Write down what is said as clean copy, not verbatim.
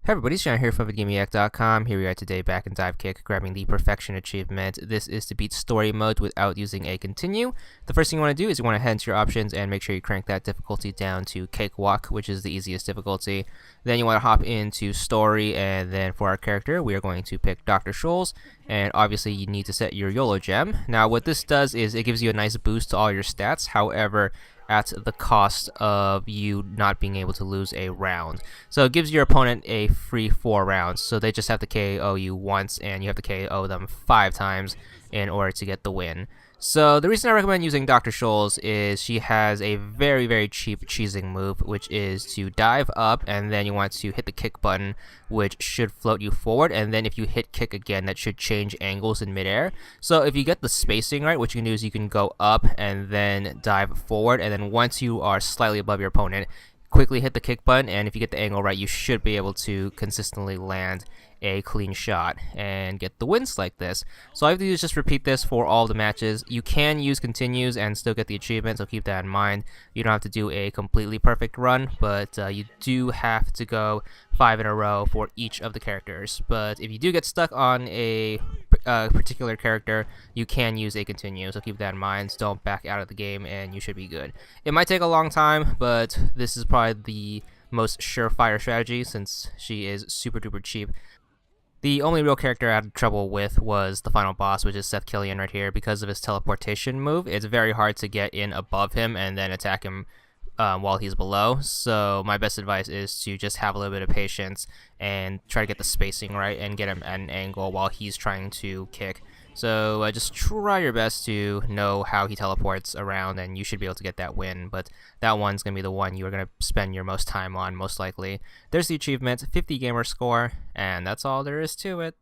Hey everybody, Sean here from VidGamiac.com. Here we are today back in Divekick, grabbing the Perfection achievement. This is to beat story mode without using a continue. The first thing you want to do is you want to head into your options and make sure you crank that difficulty down to Cakewalk, which is the easiest difficulty. Then you want to hop into story, and then for our character, we are going to pick Dr. Scholes. And obviously you need to set your YOLO Gem. Now what this does is it gives you a nice boost to all your stats. However, at the cost of you not being able to lose a round. So it gives your opponent a free 4 rounds, so they just have to KO you once, and you have to KO them 5 times in order to get the win. So the reason I recommend using Dr. Scholes is she has a very cheap cheesing move, which is to dive up, and then you want to hit the kick button, which should float you forward, and then if you hit kick again, that should change angles in midair. So if you get the spacing right, what you can do is you can go up and then dive forward, and then once you are slightly above your opponent, quickly hit the kick button, and if you get the angle right, you should be able to consistently land a clean shot and get the wins like this. So all you have to do is just repeat this for all the matches. You can use continues and still get the achievement, so keep that in mind. You don't have to do a completely perfect run, but you do have to go 5 in a row for each of the characters. But if you do get stuck on a particular character, you can use a continue, so keep that in mind. Don't back out of the game and you should be good. It might take a long time, but this is probably the most surefire strategy since she is super duper cheap. The only real character I had trouble with was the final boss, which is Seth Killian right here. Because of his teleportation move, it's very hard to get in above him and then attack him while he's below. So my best advice is to just have a little bit of patience and try to get the spacing right and get him at an angle while he's trying to kick. So just try your best to know how he teleports around, and you should be able to get that win. But that one's going to be the one you're going to spend your most time on, most likely. There's the achievement, 50 gamer score, and that's all there is to it.